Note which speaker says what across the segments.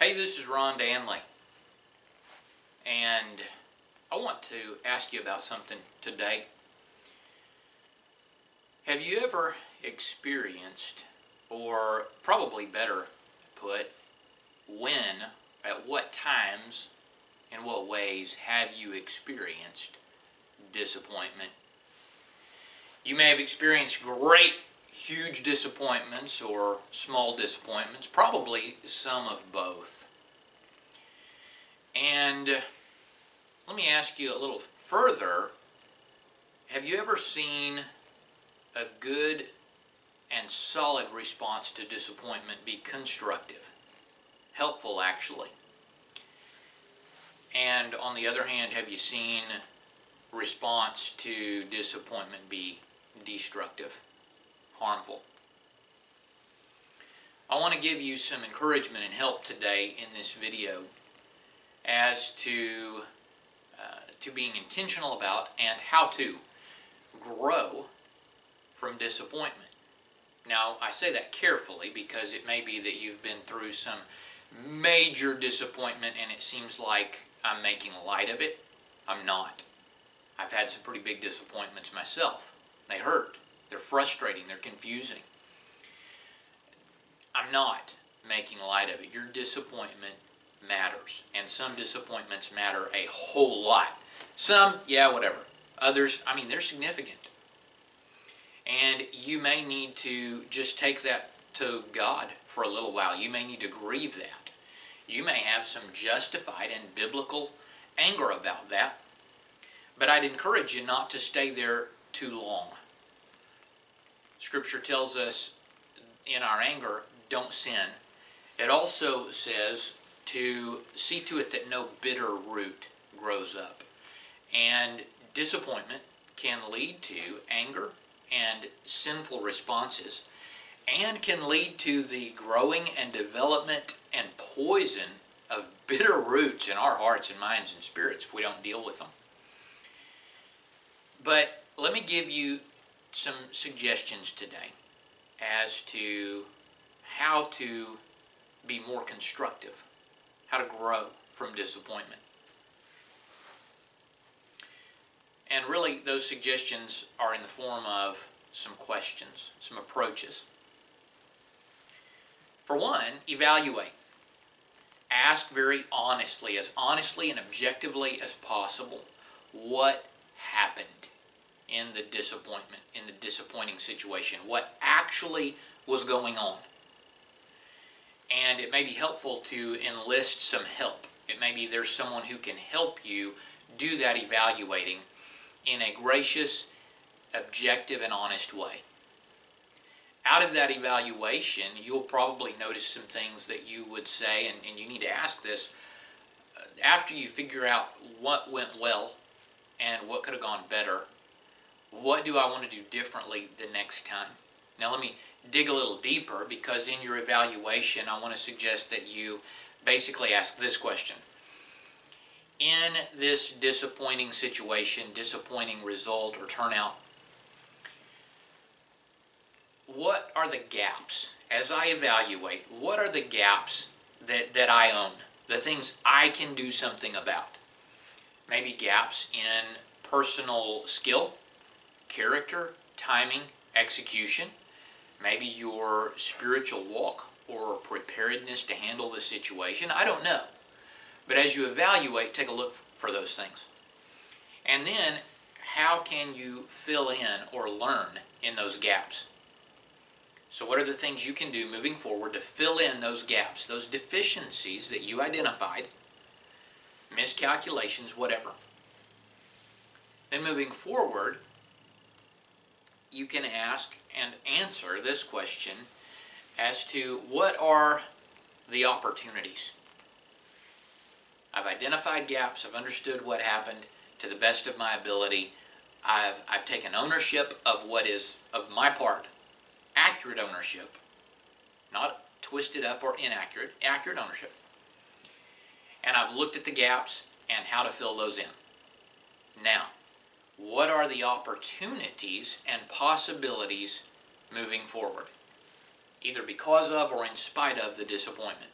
Speaker 1: Hey, this is Ron Danley, and I want to ask you about something today. Have you ever experienced, or probably better put, when, at what times, in what ways have you experienced disappointment? You may have experienced great, huge disappointments or small disappointments, probably some of both. And let me ask you a little further, have you ever seen a good and solid response to disappointment be constructive, helpful actually? And on the other hand, have you seen response to disappointment be destructive, harmful? I want to give you some encouragement and help today in this video as to being intentional about and how to grow from disappointment. Now, I say that carefully because it may be that you've been through some major disappointment and it seems like I'm making light of it. I'm not. I've had some pretty big disappointments myself. They hurt. They're frustrating. They're confusing. I'm not making light of it. Your disappointment matters. And some disappointments matter a whole lot. Some, yeah, whatever. Others, I mean, they're significant. And you may need to just take that to God for a little while. You may need to grieve that. You may have some justified and biblical anger about that. But I'd encourage you not to stay there too long. Scripture tells us in our anger, don't sin. It also says to see to it that no bitter root grows up. And disappointment can lead to anger and sinful responses, and can lead to the growing and development and poison of bitter roots in our hearts and minds and spirits if we don't deal with them. But let me give you some suggestions today as to how to be more constructive, how to grow from disappointment. And really, those suggestions are in the form of some questions, some approaches. For one, evaluate. Ask very honestly and objectively as possible, what happened in the disappointment, in the disappointing situation? What actually was going on? And it may be helpful to enlist some help. It may be there's someone who can help you do that evaluating in a gracious, objective, and honest way. Out of that evaluation, you'll probably notice some things that you would say, and you need to ask this, after you figure out what went well and what could have gone better, what do I want to do differently the next time? Now let me dig a little deeper, because in your evaluation, I want to suggest that you basically ask this question. In this disappointing situation, disappointing result or turnout, what are the gaps? As I evaluate, what are the gaps that I own? The things I can do something about. Maybe gaps in personal skill, character, timing, execution. Maybe your spiritual walk or preparedness to handle the situation. I don't know. But as you evaluate, take a look for those things. And then, how can you fill in or learn in those gaps? So what are the things you can do moving forward to fill in those gaps, those deficiencies that you identified, miscalculations, whatever? Then moving forward, you can ask and answer this question as to what are the opportunities? I've identified gaps. I've understood what happened to the best of my ability. I've taken ownership of what is of my part, accurate ownership, not twisted up or inaccurate, accurate ownership. And I've looked at the gaps and how to fill those in. Now, what are the opportunities and possibilities moving forward, either because of or in spite of the disappointment?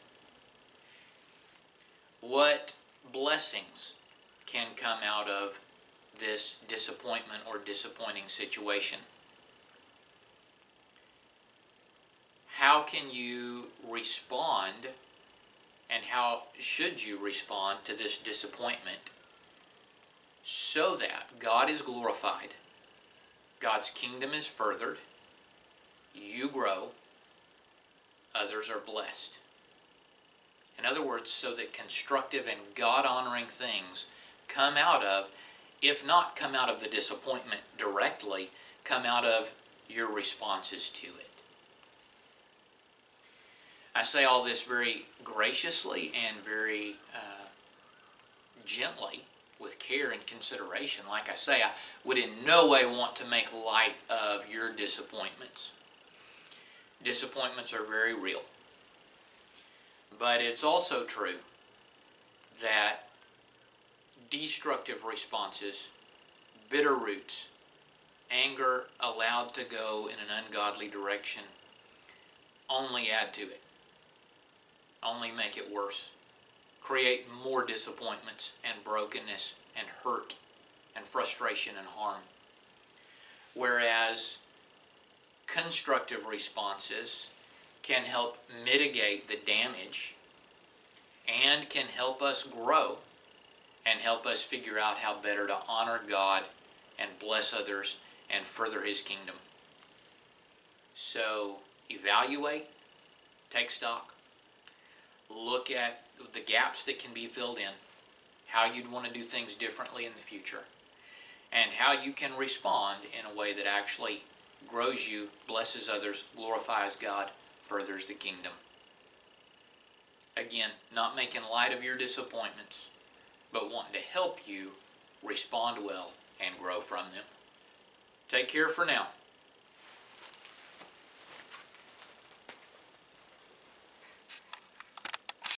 Speaker 1: What blessings can come out of this disappointment or disappointing situation? How can you respond, and how should you respond to this disappointment so that God is glorified, God's kingdom is furthered, you grow, others are blessed? In other words, so that constructive and God-honoring things come out of, if not come out of the disappointment directly, come out of your responses to it. I say all this very graciously and very gently, with care and consideration. Like I say, I would in no way want to make light of your disappointments. Disappointments are very real. But it's also true that destructive responses, bitter roots, anger allowed to go in an ungodly direction only add to it, only make it worse, create more disappointments and brokenness and hurt and frustration and harm. Whereas constructive responses can help mitigate the damage and can help us grow and help us figure out how better to honor God and bless others and further His kingdom. So evaluate, take stock, look at the gaps that can be filled in, how you'd want to do things differently in the future, and how you can respond in a way that actually grows you, blesses others, glorifies God, furthers the kingdom. Again, not making light of your disappointments, but wanting to help you respond well and grow from them. Take care for now.